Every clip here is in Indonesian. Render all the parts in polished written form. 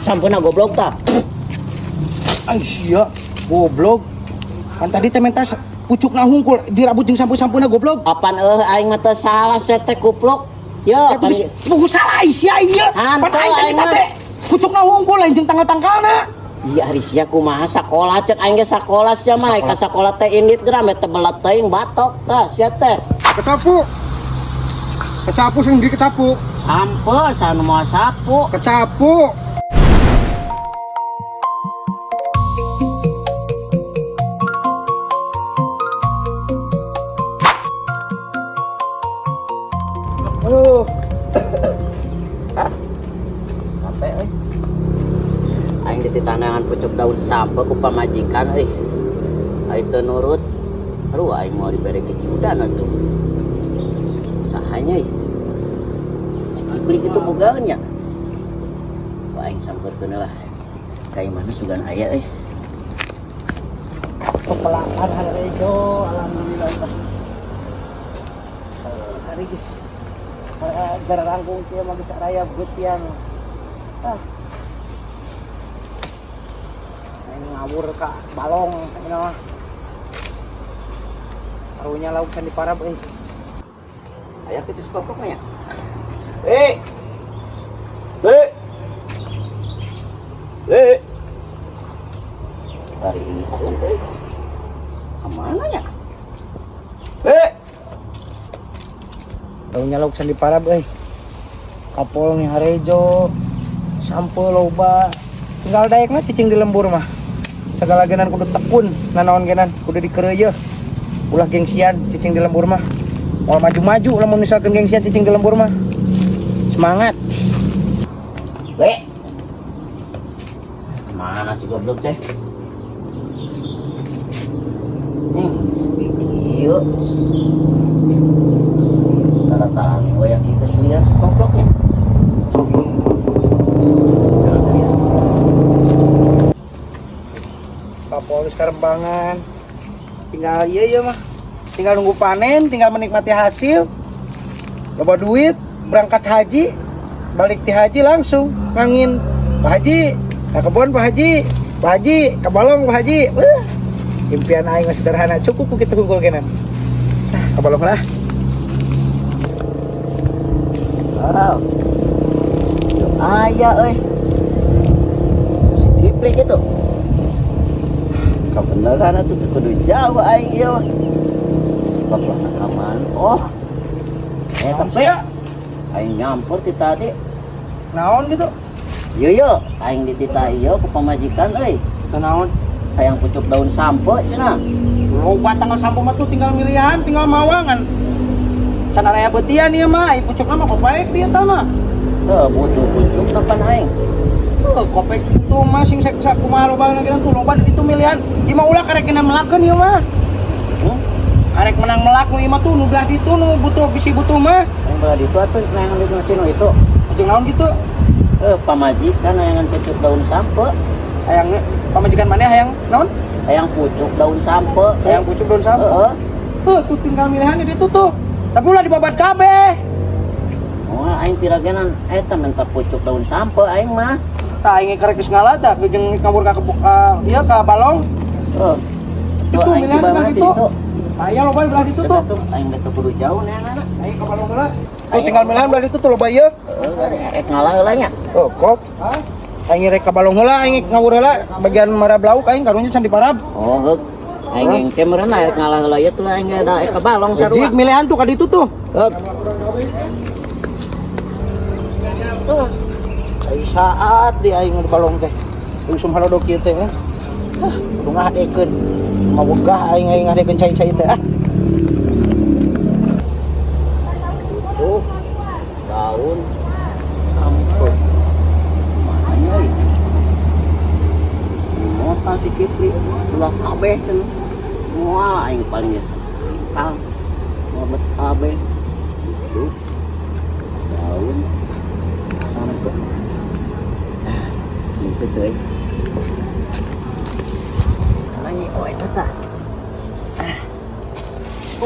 sampuna goblok tah. Ay sia, goblok. Kan tadi teh mentas pucuk hungkul dirabut jeung sampu-sampuna goblok. Apaan aing mah teu salah saya teh kupluk. Yo, Eta geus buku salah sia ieu. Hantu Pan aing aing teh pucuk hungkul lain jeung tanggal-tanggalna. iya ari sia kumaha sakola cek aing ge sakola sia mah ka sakola teh indit gram teh belat teuing batok tah sia teh. Kecapu. Kecapu sing di kecapu. Sampe sanu moal sapu. Kecapu. Aduh. Sampai euy. Aing dititanahan pucuk daun sampe ku pamajikan euy. Aing teu nurut. Aduh aing mau dibere kejudan atuh. Sahanya euy. Si Kipli kitu bogaeun nya. Wah aing sampeurkeun lah. Kai mana sugan aya euy. Pepelakan hari itu alhamdulillah. Hari geus jarang rangkung kieu mah geus raya beutian. Ngawur ka balong cenah mah. Karunya lauk can diparab euy. Aya kitu skokok nya. Eh. Hari iseun euy. Kemana nya? Karunya lauk can diparab euy. Kapol nih harejo. Sampe loba. Tinggal daekna cicing di lembur mah. Segala genan kudu tekun, nanaon genan kudu dikereuyeun. Ulah gengsian cicing di lembur mah. Moal maju-maju lamun misalkan gengsian cicing di lembur mah. Semangat. Kemana si goblok teh? Video. Tara-tarani wayak ieu keselian si gobloknya. Kapol sekarembangan. Tinggal ieu mah. Tinggal nunggu panen, tinggal menikmati hasil. Loba duit, berangkat haji, balik ti haji langsung ngangin. Pak Haji, ka kebon Pak Haji. Pak Haji, ka balong Pak Haji. Impian aing mah sederhana, cukup ku kitu hungkul genan. Ka balong lah. Wow. Aya euy. Si Kipli kitu. Kabeneran atuh teu kudu jauh aing ieu mah. Goblok rekaman. Oh. Tapi aing nyampur ti tadi. Naon gitu? Yo aing ditita ieu ku pamajikan euy. Teu naon? Hayang pucuk daun sampe cenah. Loba tanggal sampo mah tuh tinggal milihan, tinggal mawangan. Can area beutian ieu mah, ai pucukna mah kopek pieu tah mah. Teu butuh pucuk kapan aing. Kopek itu mah sing kumaha loba geuna tuh loba di ditu milihan. Ieu mah ulah karek geuna melakeun ieu mah. Karek menang melak nu ieu mah tuh nu belah ditu nu butuh bisi butuh mah. Yang belah ditu atuh nayangan di cino itu. Jeung naon gitu? Pamajikan hayangan pucuk daun sampe. Hayang pamajikan maneh hayang naon? Hayang pucuk daun sampe. Hayang pucuk daun sampe. Heeh. Tuh tinggal milihan di ditu tuh. Tapi ulah dibabat kabeh. Oh, aing piragenan eta minta pucuk daun sampe aing mah. Tah aing karek geus ngalada jeung ngabur ka ieu ka balong. Heeh. Itu milihan belah ditu. Aya loba belah ditu tuh. Aing teh kudu jauh neangan. Aing ka balong heula. Tuh tinggal milihan belah ditu tuh loba ieu. Heeh, ngalah heula nya. Oh, kok. Hah? Aing rek ka balong heula, aing ngawur heula bagian marab lauk aing karunya can diparab. Oh, heuk. Aing teh meureuh rek ngalah heula ieu tuh aing da ka balong sarua. Jig milihan tuh ka ditu tuh. Heuk. Tuh. Ai saat di aing di balong teh. Usum halodok ieu teh. Kudu ngahadekeun. Mawegah aing ngahadekeun cai-cai teh. Pucuk daun sampe. Makanya mota si Kipli ulah kabeh teh. Moal aing paling nyesel. Ngobet kabeh. Pucuk daun sampe. Itu tuh. Nanya oh eta tah.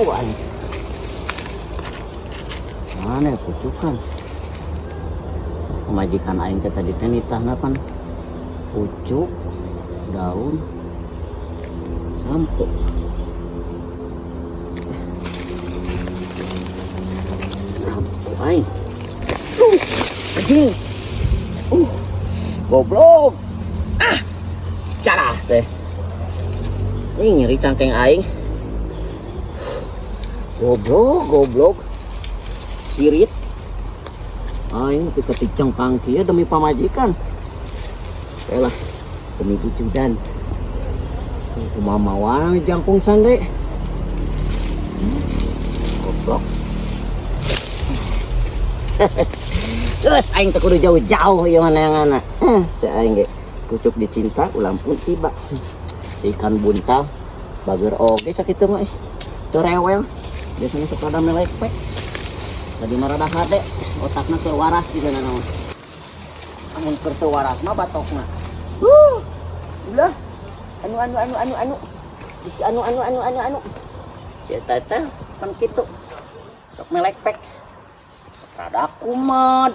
Anjing. Mana pucukan? Pemajikan aing teh tadi teh nitahna pan pucuk daun sampo. Aing. Anjing. Goblok. Cara teh. Ini nyeri cangkeng aing. Goblok. Sirit. Aing ketik cangkang kieu demi pamajikan. Elah, demi bujudan. Kumaha wae jangkung sande. Goblok. Terus aing teh kudu jauh-jauh ieu mana. Teh aing ge pucuk dicinta ulam pun tiba. Si ikan buntal bager oge sakitu mah teu rewel. Biasanya suka ada melekpek. Tadi marada hade otakna teu waras juga naon. Amun keur teu waras mah batokna. Ulah. Anu. Bisi anu. Si eta teh pan kitu. Sok melekpek. Rada kumat.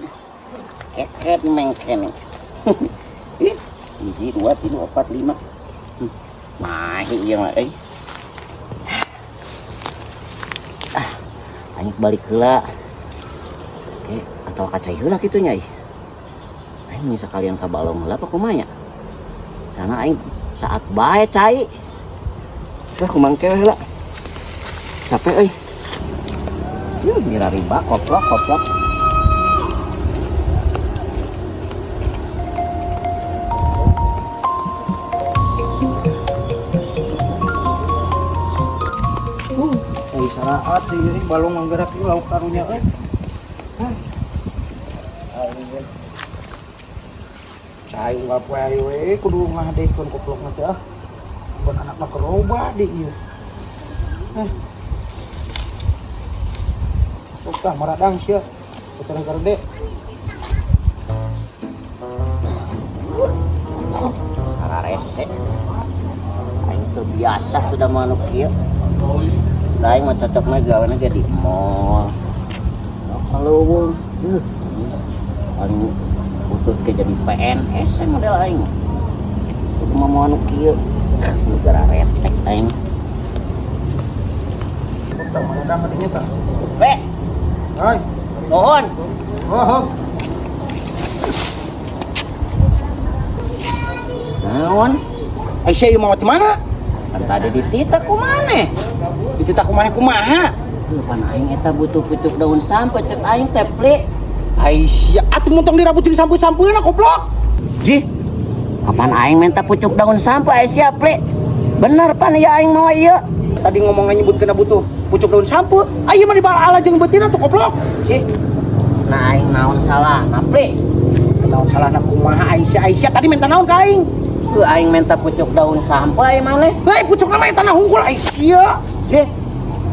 Keket mengkene. Ih, 1, 2, 3, 4, 5. Mahi ieu mah euy. Aing balik heula. Oke, atau kacai heula kitu nya. Aing bisa kalian ka balong heula apa kumaha nya? Sana aing saat bae cai. Tah kumangke heula. Capek euy. Mira riba koplok. Ai saraat ieu balong manggerak ieu lauk karunya euy. Cai unggal poe we kudu ngadekeun koplokna teh ah. Buat anakna keroba di ieu. Tah maradang sia. Putar gerde. Rese. Aing teu biasa sudah manuk kieu. Aing mah cocokna gaweana ge di mall. Kalau paling butuh ke jadi PNS model aing. Kudu mah manuk kieu. Negara retek aing. Tah maradang adinya tah. Pe, Hai. nuhun. Oh. Naon? Ai sia ieu mah mana? Kan tadi ditita kumane? Ditita kumaha? Pan aing eta butuh pucuk daun sampo cek aing teh pli. Ai sia atuh muntong dirabutin sampu-sampueuna goblok. Ji, kapan aing minta pucuk daun sampo aya sia pli? Bener pan ya aing mau ieu. Tadi ngomong nyebutkeun butuh pucuk daun sampu. Ayeuna mah dibala jeung beutina tuh goblok. Ji. Nah aing naon salah, pli? Naon salahna kumaha Aisyah tadi minta naon ka aing? Aing minta pucuk daun sampo aya maneh. Hei pucuk nama tanah hunggul Aisyah. Ji.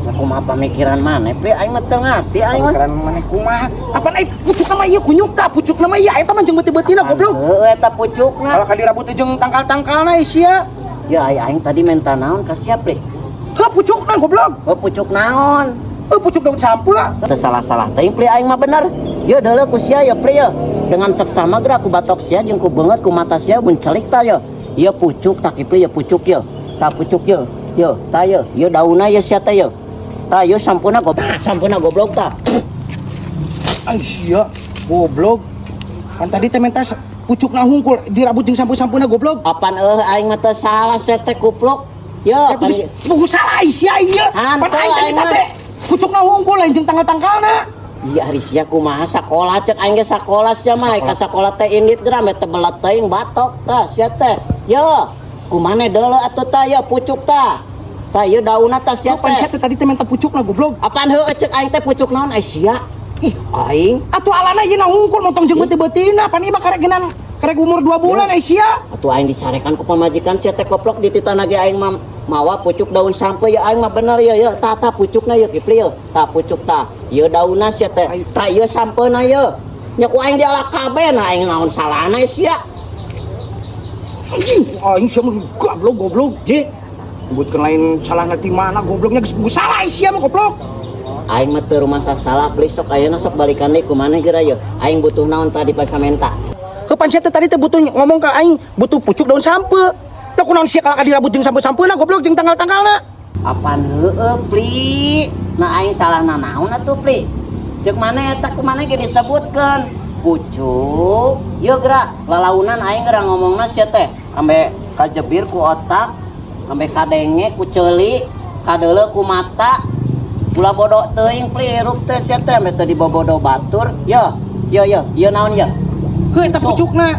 Aku mah pamikiran maneh pli aing mah teu ngati aing mah. Pamikiran maneh kumaha? Apaan ai pucuk nama ieu kunyuka pucuk nama ieu eta mah jeung beuti-beutina goblok. Heuh eta pucukna. Kalau ka dirabut jeung tangkal-tangkalna Aisyah. Ya aing tadi minta naon ka sia pli? Heuh pucukna goblok. Oh pucuk naon? Pucuk daun sampu. Teu salah-salah teuing pli aing mah bener. Ye deuleu ku sia ya pli ya. Dengan seksama geura ku batok sia jeung ku beungeut ku mata sia mun celik tah ya. Ieu pucuk tak pli ya pucuk ya. Tah pucuk ya. Yo, tah ya. Ieu daunna ya sia teh ya. Tah ieu sampuna goblok tah. Aisyah goblok. Kan tadi teh minta pucukna hungkul dirabut jeung sampu-sampuna goblok. Apaan aing mah teu salah sia teh kupluk. Ya, kan Buku salah Aisyah ieu. Pan aing teh minta teh pucukna hungkul lain jeung tanggal-tangkalna. Iya ari sia kumaha sakola cek aing ge sakola sia mah ka sakola teh indit gram teh belat teuing batok tah sia teh. Yo, kumane deuleu atuh tah ya pucuk tah. Tah ieu daunna tah sia Pan sia teh. teh tadi teh minta pucukna goblok. Apaan heueuh cek aing teh pucuk naon Aisyah? Ih, aing Atuh alana ieu na hungkul montong jeung beuti-beutina. Pan ieu mah karek umur 2 bulan Aisyah. atuh aing dicarekan ku pamajikan sia teh koplok dititana ge aing mah mawa pucuk daun sampo ya aing mah bener ya tah pucukna ya kipli ya tah pucuk tah ieu daunna sia teh tah ieu sampeuna ya nya ku aing dialak kabeh na aing naon salahna sia Anjing, aing sia mah goblok. ji Nyebutkeun lain salahna ti mana gobloknya geus salah Aisyah mah goblok. aing mah teu rumah salah pli sok ayeuna sok balikan deui ku maneh geura ya aing butuh naon tadi pasamenta Kepan sia teh tadi teh butuh ngomong ke aing butuh pucuk daun sampe. Lah kunaon sia kalau dirabut jeung sampe-sampena goblok jeung tanggal-tanggalna. Apaan heueuh Pli? Nah aing salah nanaon atuh Pli? Ceuk mana eta kumaha ge disebutkeun pucuk. Ieu geura lalaunan aing geura ngomongna sia teh ambe kajebir ku otak, ambe kadenge ku ceuli, kadeuleu ku mata. Ulah bodoh teuing Pli hirup teh sia teh ambe teu dibobodo batur. Ieu naon ieu? Heuh eta pucukna.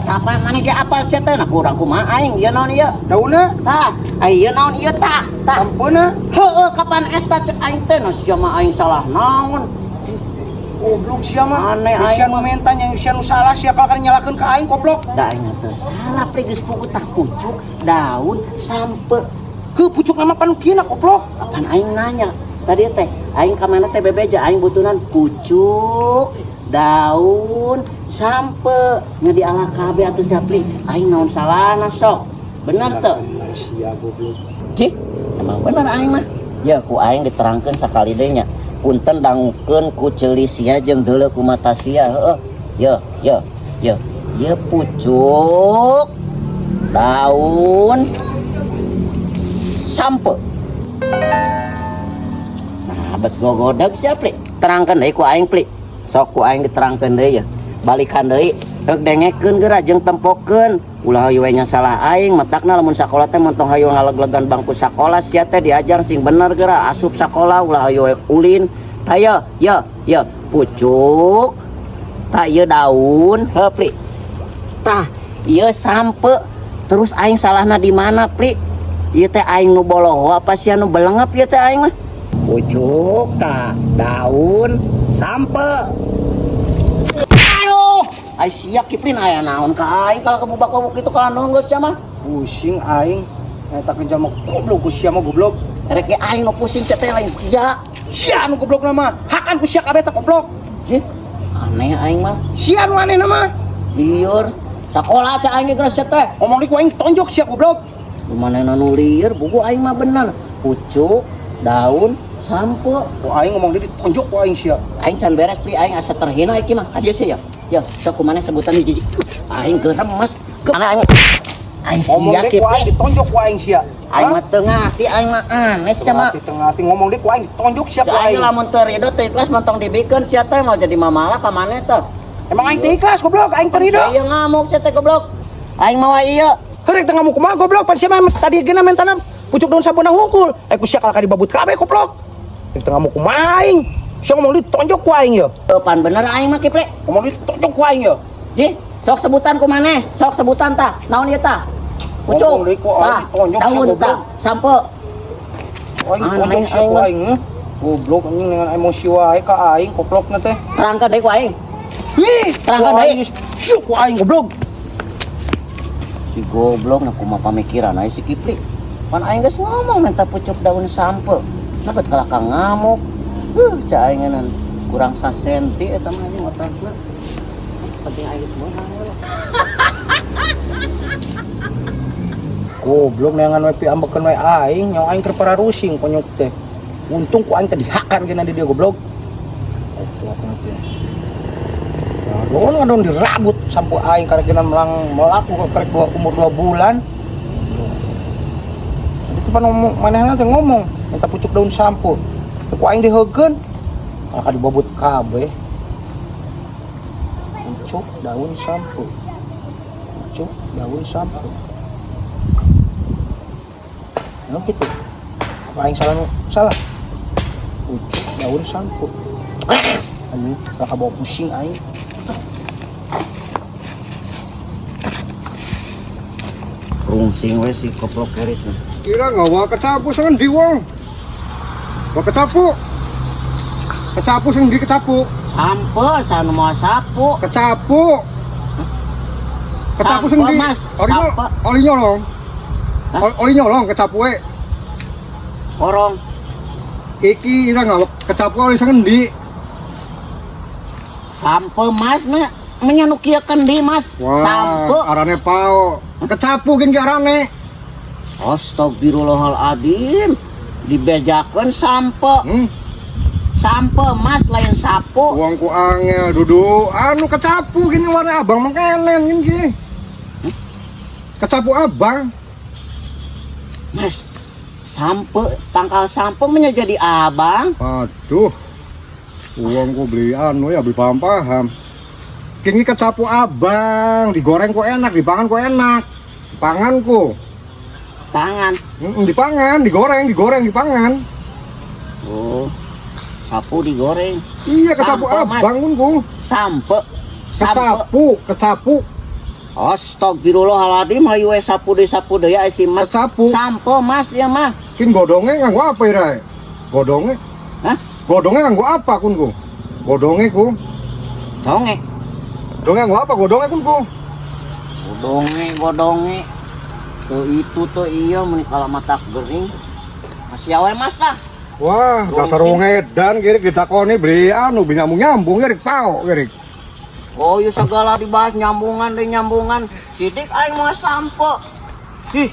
Tapaan mana ge apal sia teh? Nah kurang kumaha aing ieu naon ieu? Daunna, Tah, ieu naon ieu tah? sampena. Heueuh kapan eta cek aing teh? Nah sia mah aing salah naon? Goblok sia mah. Aneh Sia aing nu mah. menta nya sia nu salah sia kalau kan nyalakeun ka aing goblok. Da aing teh salah Pli geus puguh tah pucuk, daun, sampe. Heuh pucuk nama panukina goblok. Kapan aing nanya? Tadi teh aing ka mana teh bebeja aing butunan pucuk, daun, sampe. Nya di ala kabeh atuh sia Pli. Aing naon salahna sok? Bener teu? Sia goblok. Cik, emang bener aing mah. Ya ku aing diterangkeun sakali deui nya. Punten dangukeun ku ceuli sia jeung deuleu ku mata sia. Heueuh. Ye pucuk, daun, sampe. Nah, bet gogodeg sia Pli. Terangkeun deui ku aing Pli. Sok ku aing diterangkeun deui ya. Balikan deui. Heuk dengekeun geura jeung tempokeun. Ulah hayu we nya salah aing, matakna lamun sakola teh montong hayu ngaleg-legan bangku sakola sia teh diajar sing bener geura asup sakola ulah hayu we ulin. Hayo, ya, pucuk. Tah ieu daun, heuh Pli. Tah, ieu sampe. Terus aing salahna di mana, Pli? Ieu teh aing nu boloho apa sia nu belengep ieu teh aing mah? Pucuk, tah, daun, sampe. Aduh, ai sia Kiplin aya naon ka aing kalau kebubak-bubuk itu kalau nonggo sia mah. Pusing aing. Eta kerja mah goblok ku sia mah goblok. Erek ge aing nu pusing teh teh lain sia. Sia nu goblok nama. Hakan ku sia kabeh teh goblok. Jih, aneh aing mah. Sia nu aneh nama. Lieur. Sakola teh aing geus teh. Ngomong di ku aing tonjok sia goblok. Lumanena nu lieur, buku aing mah bener. Pucuk, daun, sampo. Ku aing ngomong di tonjok ku aing sia. Aing can beres Pli, aing asa terhina iki mah. Adieu sih ya. Ya, sok kumaneh sebutan di jiji. Aing geremes. Kemana aing? Aing Ngomong sia di ku aing Pli. ditonjok ku aing sia. Aing mah teu ngati, aing mah aneh sia mah. Tengah-tengah ngomong di ku aing ditonjok sia ku Aing aing. lamun teu ridho teu ikhlas montong dibikeun sia teh mau jadi mamalah ka maneh teh. Emang aing teh ikhlas goblok, aing teu ridho. Ieu ngamuk sia teh goblok. Aing mah ieu. Heureuk teu ngamuk kumaha goblok, pan sia mah tadi geuna mentana pucuk daun sampuna hungkul. Ku sia kalaka dibabut kabeh goblok. Heureuk teu ngamuk kumaha aing. Sia ngomong di tonjok ku aing ye. Pan bener aing mah Kiple. Ngomong di tonjok ku aing ye. Ji, sok sebutan ku maneh. Sok sebutan tah. Naon ieu tah? Pucuk. Ngomong deui ku aing ditonjok sia daun goblok. tah. Sampo. Aing Aneh, tonjok sia aing ku mah. aing. Goblok anjing dengan emosi wae ka aing goblokna teh. Terangkeun deui ku aing. Ih, Terangkan deui. Syuk ku aing goblok. Si goblok na kumaha pamikiran aya si Kipli. Pan aing geus ngomong minta pucuk daun sampo. Sabet kalaka ngamuk. Cak aing kurang 1 senti eta mah anjing otakna. Penting aing semua. Goblok neangan we piambekeun we aing, nyawa aing keur pararusing ponyok teh. Untung ku aing teh dihakan geuna di dia goblok. Ngadon dirabut sampo aing karek geuna melang melaku karek umur 2 bulan. Itu pan ngomong manehna teh ngomong minta pucuk daun sampo. Ku aing diheugeun. Kalaka dibobot kabeh. Pucuk daun sampo. Pucuk daun sampo. Emang gitu? Apa aing salah? Pucuk daun sampo. Anjing, bakal bawa pusing aing. Rungsing we si koplok keris. Kira nggak wa kecapu sangan di wong. Wa kecapu. Kecapu sing di kecapu. Sampo sanu mau sapu. Kecapu. Kecapu sing Sampo, di. Mas. Oli Sampo. nyolong. Hah? Oli nyolong kecapu we. Korong. Iki ira nggak kecapu oli sangan di. Sampo Mas na menyanukiakeun di Mas. Wah, Sampo. arane pao. Kecapu gin ge arane. Astagfirullahaladzim. Dibejakeun sampo. Sampo mas lain sapu. Uangku angel duduk anu kecapu gini warna abang mengkenen gini. Kecapu abang. Mas, sampo tangkal sampo menjadi abang. Aduh. Uangku beli anu ya beli paham-paham. Kini kecapu abang, digoreng kok enak, dipangan kok enak. Dipanganku. Tangan. Dipangan, digoreng, dipangan. Oh, sapu digoreng. Iya kecapu Sampo, Mas. abang kunku. Sampo. Kecapu. Astagfirullahaladzim, hayu we sapu deui ya si mas. Kecapu. Sampo mas ya mah. Kin godongnya nganggo apa ira? Godongnya? Hah? Godongnya nganggo apa kunku? Godongnya ku. Donge. Godongnya nganggo apa godongnya kunku? Godonge. Tuh itu tuh iya meni kala mata gering. Masih awe mas lah. Wah, dasar wong edan kirik ditakoni beli anu bi nyambung kirik pao kirik. Oh, iya segala dibahas nyambungan. Sidik aing mau sampo. Sih.